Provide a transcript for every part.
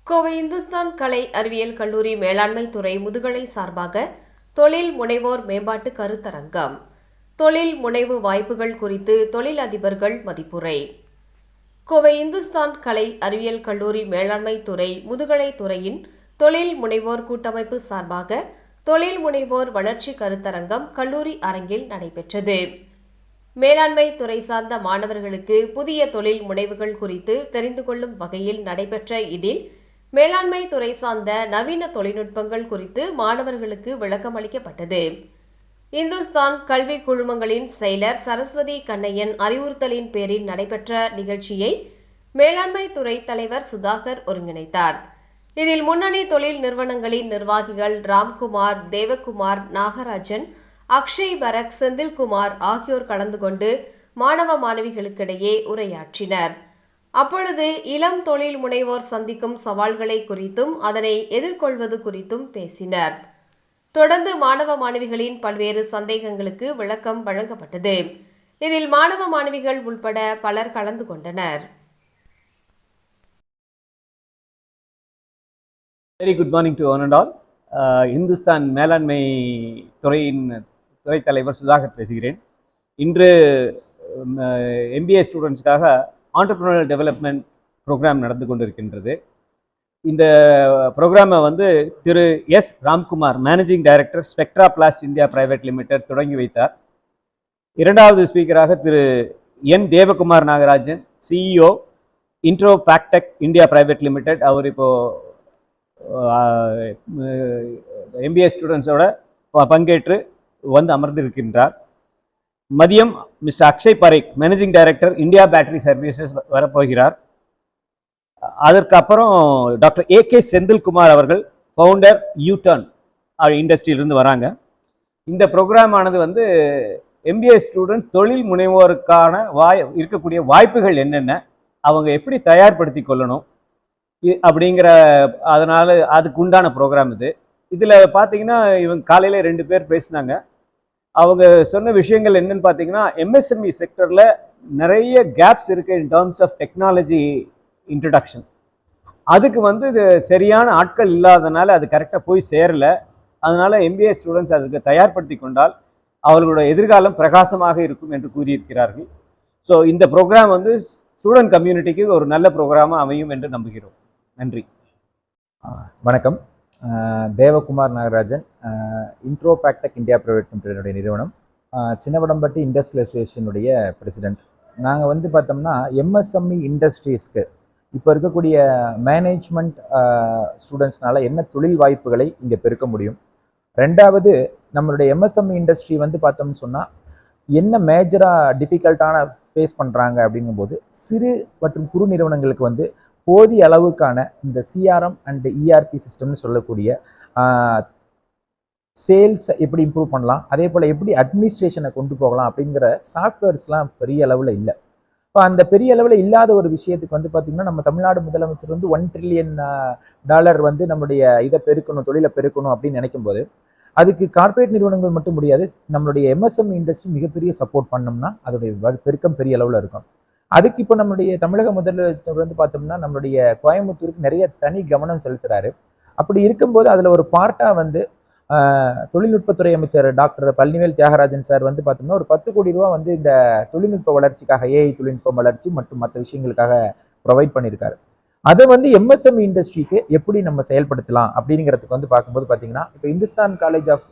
கோவை இந்துஸ்தான் கலை அறிவியல் கல்லூரி மேலாண்மை துறை முதுகலை சார்பாக தொழில் முனைவோர் மேம்பாட்டு கருத்தரங்கம். தொழில் முனைவு வாய்ப்புகள் குறித்து தொழில் அதிபர்கள் மதிப்புரை. கோவை இந்துஸ்தான் கலை அறிவியல் கல்லூரி மேலாண்மை துறை முதுகலை துறையின் தொழில் முனைவோர் கூட்டமைப்பு சார்பாக தொழில் முனைவோர் வளர்ச்சி கருத்தரங்கம் கல்லூரி அரங்கில் நடைபெற்றது. மேலாண்மை துறை சார்ந்த மாணவர்களுக்கு புதிய தொழில் முனைவுகள் குறித்து தெரிந்து கொள்ளும் வகையில் நடைபெற்ற இதில் மேலாண்மை துறை சார்ந்த நவீன தொழில்நுட்பங்கள் குறித்து மாணவர்களுக்கு விளக்கம் அளிக்கப்பட்டது. இந்துஸ்தான் கல்வி குழுமங்களின் செயலர் சரஸ்வதி கண்ணையன் அறிவுறுத்தலின் பேரில் நடைபெற்ற நிகழ்ச்சியை மேலாண்மை துறை தலைவர் சுதாகர் ஒருங்கிணைத்தார். இதில் முன்னணி தொழில் நிறுவனங்களின் நிர்வாகிகள் ராம்குமார், தேவகுமார், நாகராஜன், அக்ஷய் பரக், செந்தில்குமார் ஆகியோர் கலந்து கொண்டு மாணவ மாணவிகளுக்கிடையே உரையாற்றினர். அப்பொழுது இளம் தொழில் முனைவோர் சந்திக்கும் சவால்களை குறித்தும் அதனை எதிர்கொள்வது குறித்தும் பேசினர். தொடர்ந்து மாணவ மாணவிகளின் பல்வேறு சந்தேகங்களுக்கு விளக்கம் வழங்கப்பட்டது. இதில் மாணவ மாணவிகள் உள்பட பலர் கலந்து கொண்டனர். Very good morning to one and all. Hindustan மேலாண்மை துறை தலைவர் சுதாகர் பேசுகிறேன். இன்று MBA ஸ்டூடெண்ட்ஸ்க்காக ஆண்டர்பிரினியர் டெவலப்மெண்ட் ப்ரோக்ராம் நடந்து கொண்டிருக்கின்றது. இந்த ப்ரோக்ராமை திரு S Ramkumar, managing director, Spectra Plast India private limited தொடங்கி வைத்தார். இரண்டாவது ஸ்பீக்கராக திரு N Devakumar Nagarajan, CEO Intro Packtech India private limited, அவர் இப்போது MBA ஸ்டூடெண்ட்ஸோட பங்கேற்று அமர்ந்திருக்கின்றார். மதியம் mister Akshay Parekh, managing director India battery services வரப்போகிறார். அதற்கு அப்புறம் டாக்டர் AK செந்தில்குமார் அவர்கள், ஃபவுண்டர் யூடர்ன் இண்டஸ்ட்ரியிலிருந்து வராங்க. இந்த ப்ரோக்ராம் ஆனது MBA ஸ்டூடெண்ட் தொழில் முனைவோருக்கான இருக்கக்கூடிய வாய்ப்புகள் என்னென்ன, அவங்க எப்படி தயார்படுத்தி கொள்ளணும் அப்படிங்கிற அதனால் அதுக்கு உண்டான ப்ரோக்ராம் இது. இதில் பார்த்தீங்கன்னா இவங்க காலையில் 2 பேர் பேசினாங்க. அவங்க சொன்ன விஷயங்கள் என்னன்னு பார்த்தீங்கன்னா, MSME செக்டரில் நிறைய கேப்ஸ் இருக்குது in terms of technology introduction. அதுக்கு இது சரியான ஆட்கள் இல்லாதனால அது கரெக்டாக போய் சேரலை. அதனால் MBA ஸ்டூடெண்ட்ஸ் அதுக்கு தயார்படுத்தி கொண்டால் அவர்களோட எதிர்காலம் பிரகாசமாக இருக்கும் என்று கூறியிருக்கிறார்கள். ஸோ இந்த ப்ரோக்ராம் ஸ்டூடெண்ட் கம்யூனிட்டிக்கு ஒரு நல்ல ப்ரோக்ராமாக அமையும் என்று நம்புகிறோம். நன்றி. வணக்கம். Devakumar Nagarajan, Intro Packtech India private limited நிறுவனம், சின்னவடம்பட்டி இண்டஸ்ட்ரியல் அசோசியேஷனுடைய பிரசிடென்ட். நாங்கள் பார்த்தோம்னா MSME இண்டஸ்ட்ரீஸ்க்கு இப்போ இருக்கக்கூடிய மேனேஜ்மெண்ட் ஸ்டூடெண்ட்ஸ்னால என்ன தொழில் வாய்ப்புகளை இங்கே பெருக்க முடியும். ரெண்டாவது, நம்மளுடைய MSME இண்டஸ்ட்ரி பார்த்தோம்னு சொன்னால் என்ன மேஜராக டிஃபிகல்ட்டான ஃபேஸ் பண்ணுறாங்க அப்படிங்கும்போது, சிறு மற்றும் குறு நிறுவனங்களுக்கு போதிய அளவுக்கான இந்த CRM அண்ட் ERP சிஸ்டம்னு சொல்லக்கூடிய சேல்ஸ் எப்படி இம்ப்ரூவ் பண்ணலாம், அதே போல் எப்படி அட்மினிஸ்ட்ரேஷனை கொண்டு போகலாம் அப்படிங்கிற சாஃப்ட்வேர்ஸ்லாம் பெரிய அளவில் இல்லை. இப்போ அந்த பெரிய அளவில் இல்லாத ஒரு விஷயத்துக்கு பார்த்திங்கன்னா, நம்ம தமிழ்நாடு முதலமைச்சர் $1 trillion நம்மளுடைய இதை பெருக்கணும், தொழிலை பெருக்கணும் அப்படின்னு நினைக்கும்போது, அதுக்கு கார்பரேட் நிறுவனங்கள் மட்டும் முடியாது, நம்மளுடைய MSME இண்டஸ்ட்ரி மிகப்பெரிய சப்போர்ட் பண்ணோம்னா அதோடைய பெருக்கம் பெரிய அளவில் இருக்கும். அதுக்கு இப்போ நம்மளுடைய தமிழக முதலமைச்சர் பார்த்தோம்னா நம்மளுடைய கோயம்புத்தூருக்கு நிறைய தனி கவனம் செலுத்துறாரு. அப்படி இருக்கும்போது அதில் ஒரு பார்ட்டாக தொழில்நுட்பத்துறை அமைச்சர் டாக்டர் பழனிவேல் தியாகராஜன் சார் பார்த்தோம்னா ஒரு 10 கோடி ரூபா இந்த தொழில்நுட்ப வளர்ச்சிக்காக, AI தொழில்நுட்ப வளர்ச்சி மற்றும் மற்ற விஷயங்களுக்காக ப்ரொவைட் பண்ணியிருக்காரு. அதை MSME இண்டஸ்ட்ரிக்கு எப்படி நம்ம செயல்படுத்தலாம் அப்படிங்கிறதுக்கு பார்க்கும்போது பார்த்தீங்கன்னா, இப்போ Hindustan college of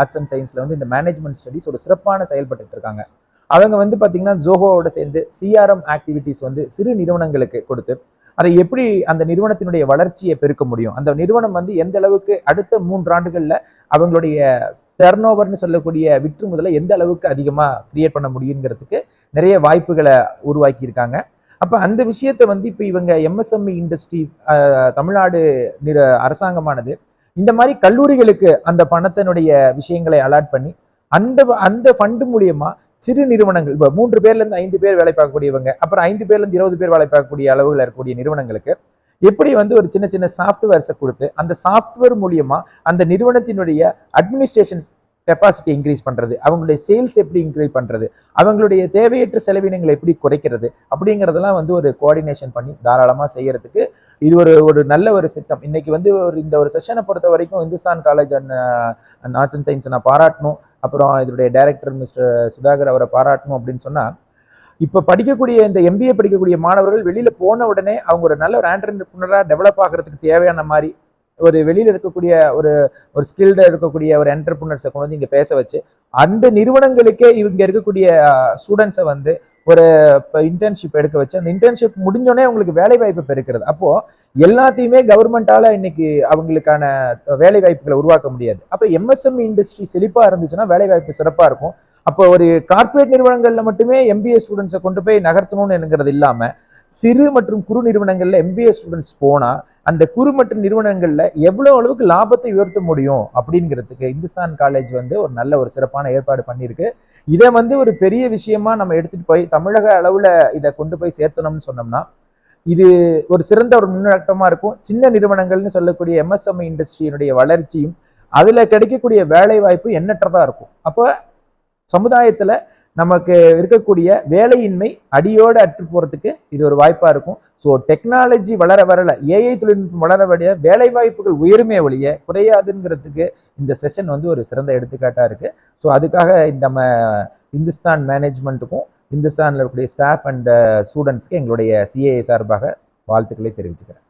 arts and சயின்ஸில் இந்த மேனேஜ்மெண்ட் ஸ்டடிஸ் ஒரு சிறப்பான செயல்பட்டு இருக்காங்க. அவங்க பார்த்தீங்கன்னா ஜோஹோவோட சேர்ந்து CRM ஆக்டிவிட்டிஸ் சிறு நிறுவனங்களுக்கு கொடுத்து அதை எப்படி அந்த நிறுவனத்தினுடைய வளர்ச்சியை பெருக்க முடியும், அந்த நிறுவனம் எந்த அளவுக்கு அடுத்த 3 ஆண்டுகளில் அவங்களுடைய டர்ன் ஓவர்னு சொல்லக்கூடிய விற்றுமுதலை எந்த அளவுக்கு அதிகமாக கிரியேட் பண்ண முடியுங்கிறதுக்கு நிறைய வாய்ப்புகளை உருவாக்கியிருக்காங்க. அப்போ அந்த விஷயத்தை இப்போ இவங்க MSME இண்டஸ்ட்ரி தமிழ்நாடு அரசாங்கமானது இந்த மாதிரி கல்லூரிகளுக்கு அந்த பணத்தினுடைய விஷயங்களை அலாட் பண்ணி அந்த ஃபண்டு மூலியமா சிறு நிறுவனங்கள், இப்போ 3 பேர்லேருந்து 5 பேர் வேலை பார்க்கக்கூடியவங்க, அப்புறம் 5 பேர்லேருந்து 20 பேர் வேலை பார்க்கக்கூடிய அளவில் இருக்கக்கூடிய நிறுவனங்களுக்கு எப்படி ஒரு சின்ன சின்ன சாஃப்ட்வேர்ஸை கொடுத்து அந்த சாஃப்ட்வேர் மூலியமா அந்த நிறுவனத்தினுடைய அட்மினிஸ்ட்ரேஷன் கெப்பாசிட்டி இன்க்ரீஸ் பண்ணுறது, அவங்களுடைய சேல்ஸ் எப்படி இன்க்ரீஸ் பண்ணுறது, அவங்களுடைய தேவையற்ற செலவினங்களை எப்படி குறைக்கிறது அப்படிங்கிறதெல்லாம் வந்து ஒரு கோஆர்டினேஷன் பண்ணி தாராளமாக செய்யறதுக்கு இது ஒரு நல்ல ஒரு சிஸ்டம். இன்னைக்கு வந்து இந்த ஒரு செஷனை பொறுத்த வரைக்கும் Hindustan college and arts and science நான் பாராட்டணும். அப்புறம் இதனுடைய டைரக்டர் மிஸ்டர் சுதாகர் அவரை பாராட்டணும் அப்படின்னு சொன்னால், இப்போ படிக்கக்கூடிய இந்த எம்பிஏ படிக்கக்கூடிய மாணவர்கள் வெளியில் போன உடனே அவங்க ஒரு நல்ல ஒரு ஆண்டர்பிரினராக டெவலப் ஆகிறதுக்கு தேவையான மாதிரி ஒரு வெளியில் இருக்கக்கூடிய ஒரு ஸ்கில்டு இருக்கக்கூடிய ஒரு என்டர்பிரினர்ஸை கொண்டு வந்து இங்கே பேச வச்சு அந்த நிறுவனங்களுக்கே இவங்க இருக்கக்கூடிய ஸ்டூடெண்ட்ஸை வந்து ஒரு இன்டர்ன்ஷிப் எடுக்க வச்சு அந்த இன்டர்ன்ஷிப் முடிஞ்சோடனே அவங்களுக்கு வேலை வாய்ப்பு பெருக்கிறது. அப்போ எல்லாத்தையுமே கவர்மெண்டால இன்னைக்கு அவங்களுக்கான வேலை வாய்ப்புகளை உருவாக்க முடியாது. அப்போ எம்எஸ்எம்இ இண்டஸ்ட்ரி செழிப்பா இருந்துச்சுன்னா வேலை வாய்ப்பு சிறப்பா இருக்கும். அப்போ ஒரு கார்பரேட் நிறுவனங்கள்ல மட்டுமே எம்பிஏ ஸ்டூடெண்ட்ஸை கொண்டு போய் நகர்த்தணும்னுங்கிறது இல்லாம சிறு மற்றும் குறு நிறுவனங்கள்ல எம்பிஏ ஸ்டூடெண்ட்ஸ் போனா அந்த குறு மற்றும் நிறுவனங்கள்ல எவ்வளவு அளவுக்கு லாபத்தை உயர்த்த முடியும் அப்படிங்கிறதுக்கு இந்துஸ்தான் காலேஜ் வந்து ஒரு நல்ல ஒரு சிறப்பான ஏற்பாடு பண்ணியிருக்கு. இதை வந்து ஒரு பெரிய விஷயமா நம்ம எடுத்துட்டு போய் தமிழக அளவுல இதை கொண்டு போய் சேர்த்தணும்னு சொன்னோம்னா இது ஒரு சிறந்த ஒரு முன்னேற்றமா இருக்கும். சின்ன நிறுவனங்கள்னு சொல்லக்கூடிய எம்எஸ்எம்இ இண்டஸ்ட்ரியினுடைய வளர்ச்சியும் அதுல கிடைக்கக்கூடிய வேலை வாய்ப்பு எண்ணற்றதா இருக்கும். அப்போ சமுதாயத்துல நமக்கு இருக்கக்கூடிய வேலையின்மை அடியோடு அற்று போறதுக்கு இது ஒரு வாய்ப்பா இருக்கும். ஸோ டெக்னாலஜி வளர வரல, ஏஐ தொழில்நுட்பம் வளர வழிய வேலை வாய்ப்புகள் உயருமே ஒழிய குறையாதுங்கிறதுக்கு இந்த செஷன் வந்து ஒரு சிறந்த எடுத்துக்காட்டா இருக்கு. ஸோ அதுக்காக நம்ம இந்துஸ்தான் மேனேஜ்மெண்ட்டுக்கும் இந்துஸ்தான்ல இருக்கக்கூடிய ஸ்டாஃப் அண்ட் ஸ்டூடெண்ட்ஸ்க்கு எங்களுடைய சிஏஏ சார்பாக வாழ்த்துக்களை தெரிவிச்சுக்கிறேன்.